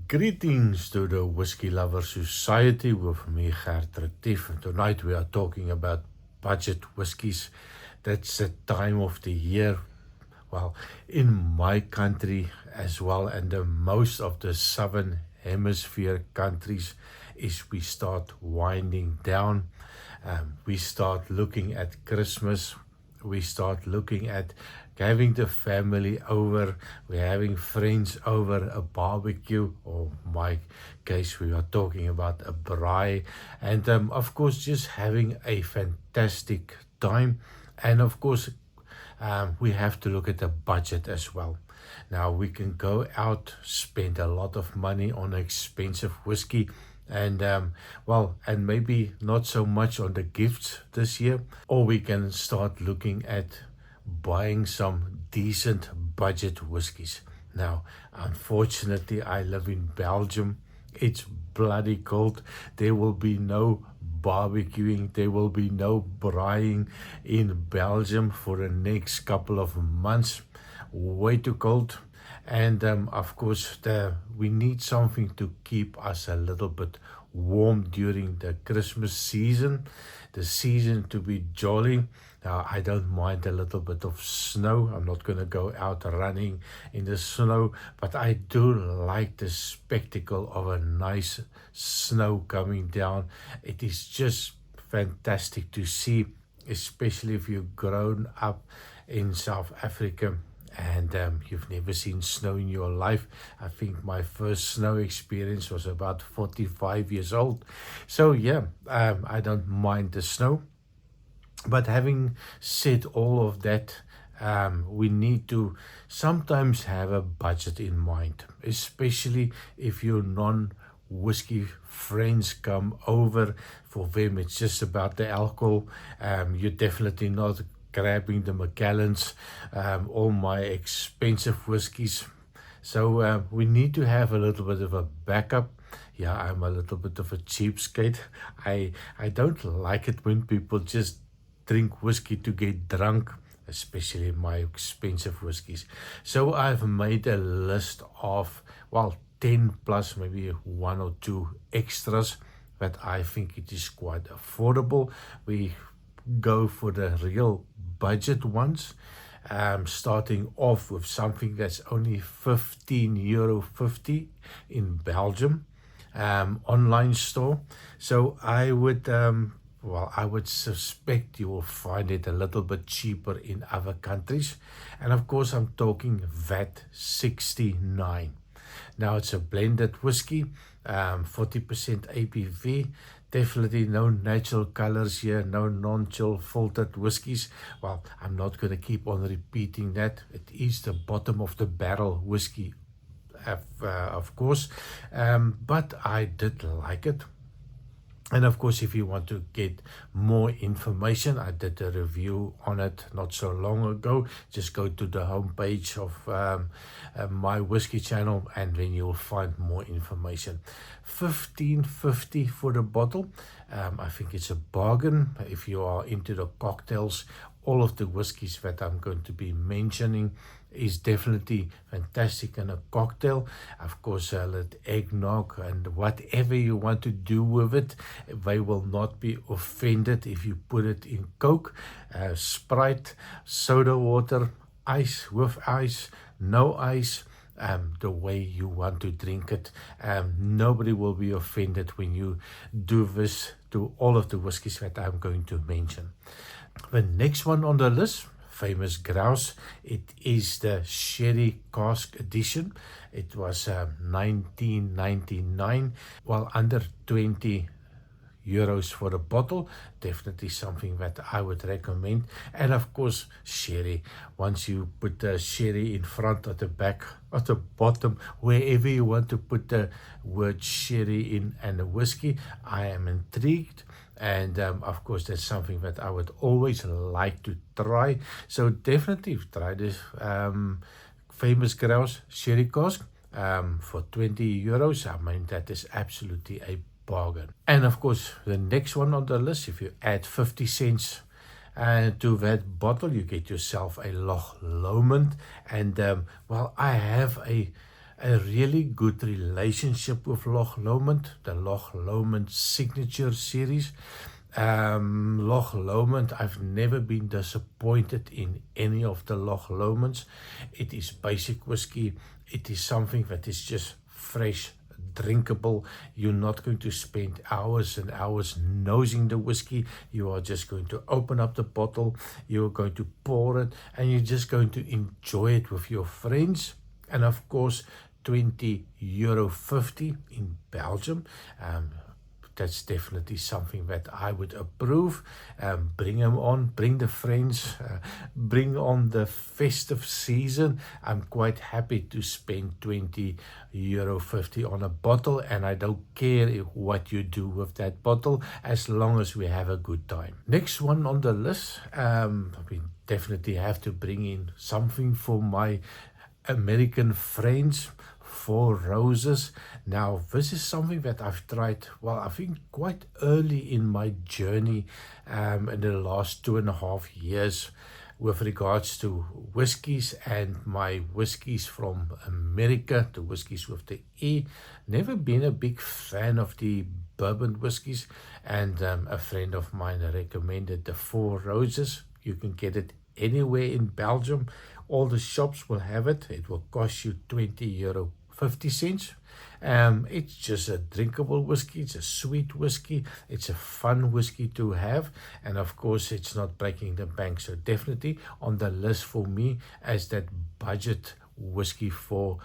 Greetings to the Whiskey Lover Society with me, Gert Retief. And tonight we are talking about budget whiskies. That's the time of the year, well, in my country as well, and the most of the southern hemisphere countries, is we start winding down. We start looking at Christmas. We start looking at having the family over. We're having friends over, a barbecue, or my case, we are talking about a braai. And of course, just having a fantastic time. And of course, we have to look at the budget as well. Now, we can go out, spend a lot of money on expensive whiskey, and and maybe not so much on the gifts this year, or we can start looking at buying some decent budget whiskies. Now, unfortunately, I live in Belgium. It's bloody cold. There will be no barbecuing, there will be no braaiing in Belgium for the next couple of months. Way too cold. And of course, we need something to keep us a little bit warm during the Christmas season, the season to be jolly. Now, I don't mind a little bit of snow. I'm not going to go out running in the snow, but I do like the spectacle of a nice snow coming down. It is just fantastic to see, especially if you've grown up in South Africa and you've never seen snow in your life. I think my first snow experience was about 45 years old. So yeah, I don't mind the snow. But having said all of that, we need to sometimes have a budget in mind, especially if your non-whiskey friends come over. For them, it's just about the alcohol. You're definitely not grabbing the Macallans, all my expensive whiskies. So we need to have a little bit of a backup. Yeah, I'm a little bit of a cheapskate. I don't like it when people just drink whiskey to get drunk, especially my expensive whiskies. So I've made a list of, 10 plus maybe one or two extras that I think it is quite affordable. We go for the real budget ones, starting off with something that's only €15.50 in Belgium, online store. So I would suspect you will find it a little bit cheaper in other countries. And of course, I'm talking VAT 69. Now, it's a blended whiskey, 40% ABV. Definitely no natural colors here, no non-chill filtered whiskies. Well, I'm not going to keep on repeating that. It is the bottom of the barrel whiskey, of course, but I did like it. And of course, if you want to get more information, I did a review on it not so long ago. Just go to the homepage of my whiskey channel, and then you'll find more information. $15.50 for the bottle. I think it's a bargain if you are into the cocktails. All of the whiskies that I'm going to be mentioning is definitely fantastic in a cocktail. Of course, eggnog and whatever you want to do with it, they will not be offended if you put it in Coke, Sprite, soda water, ice with ice, no ice, the way you want to drink it. Nobody will be offended when you do this to all of the whiskies that I'm going to mention. The next one on the list, famous grouse. It is the Sherry Cask Edition. It was $19.99, under €20 for the bottle. Definitely something that I would recommend. And of course, sherry. Once you put the sherry in front, at the back, at the bottom, wherever you want to put the word sherry in and the whiskey, I am intrigued. And of course, that's something that I would always like to try. So definitely try this famous grouse sherry cask for €20. I mean, that is absolutely a bargain. And of course, the next one on the list, if you add 50 cents to that bottle, you get yourself a Loch Lomond. And I have a a really good relationship with Loch Lomond, the Loch Lomond Signature Series. Loch Lomond, I've never been disappointed in any of the Loch Lomonds. It is basic whiskey. It is something that is just fresh, drinkable. You're not going to spend hours and hours nosing the whiskey. You are just going to open up the bottle, you're going to pour it, and you're just going to enjoy it with your friends. And of course, €20.50 in Belgium. That's definitely something that I would approve. Bring them on, bring the friends, bring on the festive season. I'm quite happy to spend €20.50 on a bottle, and I don't care what you do with that bottle as long as we have a good time. Next one on the list, we definitely have to bring in something for my American friends. Four Roses. Now, this is something that I've tried, well, I think quite early in my journey in the last 2.5 years with regards to whiskies, and my whiskies from America, the whiskies with the E. Never been a big fan of the bourbon whiskies, and a friend of mine recommended the Four Roses. You can get it anywhere in Belgium. All the shops will have it. It will cost you €20.50. It's just a drinkable whiskey. It's a sweet whiskey. It's a fun whiskey to have. And of course, it's not breaking the bank. So definitely on the list for me as that budget whiskey for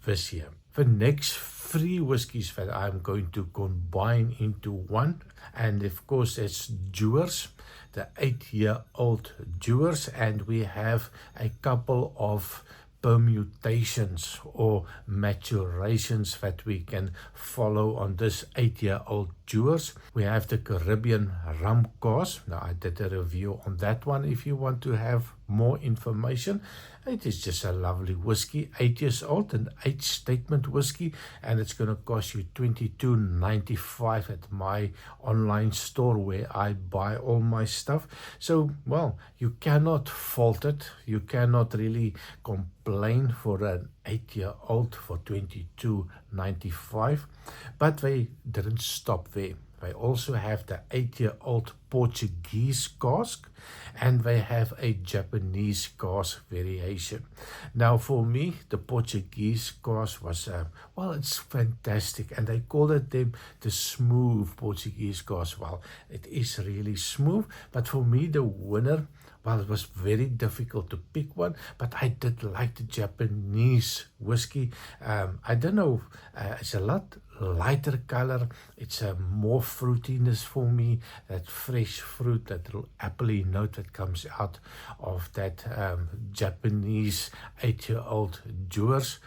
this year. The next 3 whiskies that I'm going to combine into one, and of course it's Dewar's, the 8-year-old Dewar's, and we have a couple of permutations or maturations that we can follow on this 8-year-old Dewar's. We have the Caribbean Rum Cask. Now, I did a review on that one if you want to have more information. It is just a lovely whiskey, 8 years old, an age statement whiskey, and it's going to cost you $22.95 at my online store where I buy all my stuff. So, well, you cannot fault it. You cannot really complain for an 8-year-old for $22.95. But they didn't stop there. They also have the 8-year-old Portuguese cask, and they have a Japanese cask variation. Now, for me, the Portuguese cask was, well, it's fantastic, and they call it the smooth Portuguese cask. Well, it is really smooth, but for me, the winner, well, it was very difficult to pick one, but I did like the Japanese whiskey. I don't know, it's a lot lighter color. It's a more fruitiness for me, that fresh fruit, that little appley note that comes out of that Japanese 8-year-old Dewar's.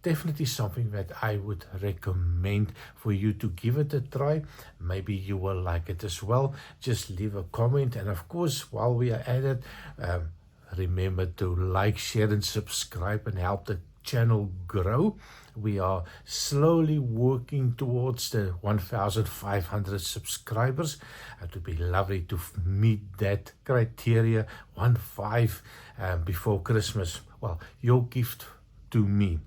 Definitely something that I would recommend for you to give it a try. Maybe you will like it as well. Just leave a comment, and of course, while we are at it, remember to like, share, and subscribe and help the channel grow. We are slowly working towards the 1,500 subscribers. It would be lovely to meet that criteria, 1,500 before Christmas. Well, your gift to me.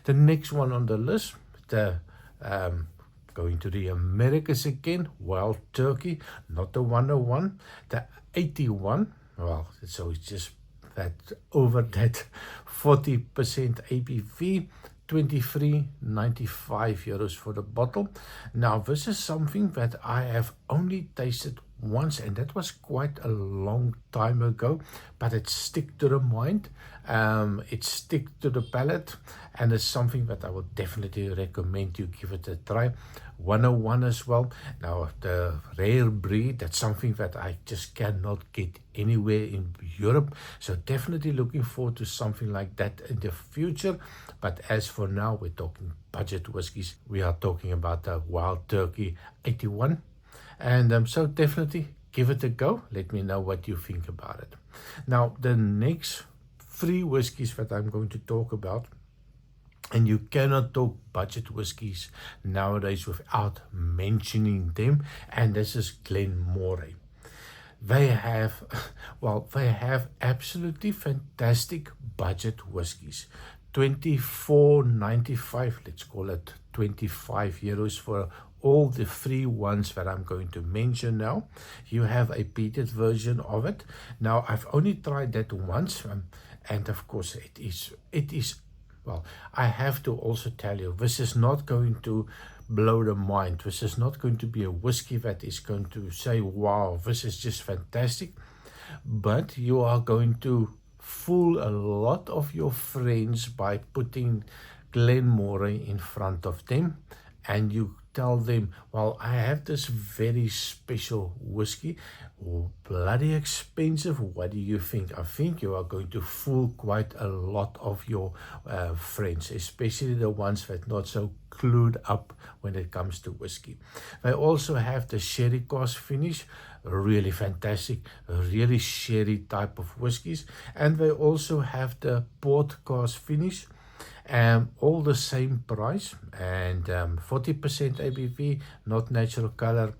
The next one on the list, the going to the Americas again, Wild Turkey, not the 101, the 81. Well, so it's just that over that 40% ABV, €23.95 for the bottle. Now, this is something that I have only tasted once, and that was quite a long time ago, but it stick to the mind, it stick to the palate, and it's something that I would definitely recommend you give it a try. 101 as well. Now, the rare breed, that's something that I just cannot get anywhere in Europe, so definitely looking forward to something like that in the future. But as for now, we're talking budget whiskies. We are talking about the Wild Turkey 81. And so definitely give it a go. Let me know what you think about it. Now, the next 3 whiskies that I'm going to talk about, and you cannot talk budget whiskies nowadays without mentioning them, and this is Glenmorangie. They have, well, they have absolutely fantastic budget whiskies. 24.95, let's call it 25 euros for all the free ones that I'm going to mention now. You have a peated version of it. Now, I've only tried that once, and of course it is, well, I have to also tell you, this is not going to blow the mind. This is not going to be a whiskey that is going to say, wow, this is just fantastic. But you are going to fool a lot of your friends by putting Glenmorangie in front of them, and you tell them, well, I have this very special whiskey, bloody expensive. What do you think? I think you are going to fool quite a lot of your friends, especially the ones that not so clued up when it comes to whiskey. They also have the sherry cask finish, really fantastic, really sherry type of whiskies, and they also have the port cask finish. All the same price, and 40% ABV, not natural color.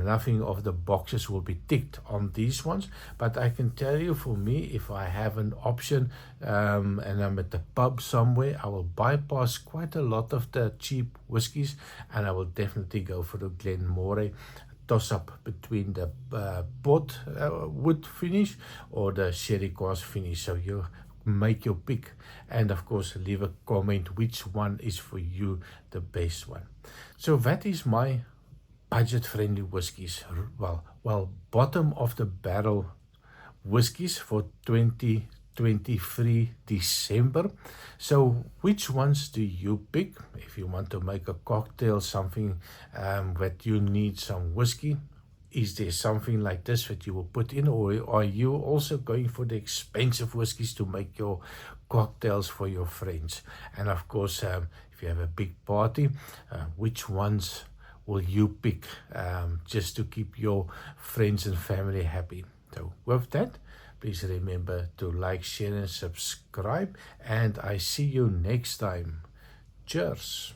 Nothing of the boxes will be ticked on these ones, but I can tell you, for me, if I have an option and I'm at the pub somewhere, I will bypass quite a lot of the cheap whiskies, and I will definitely go for the Glenmorangie. Toss up between the port wood finish or the sherry cask finish. So you make your pick, and of course leave a comment which one is for you the best one. So that is my budget friendly whiskies, well bottom of the barrel whiskies for 2023 December. So which ones do you pick if you want to make a cocktail, something that you need some whiskey? Is there something like this that you will put in, or are you also going for the expensive whiskies to make your cocktails for your friends? And of course, if you have a big party, which ones will you pick just to keep your friends and family happy? So with that, please remember to like, share, and subscribe, and I see you next time. Cheers.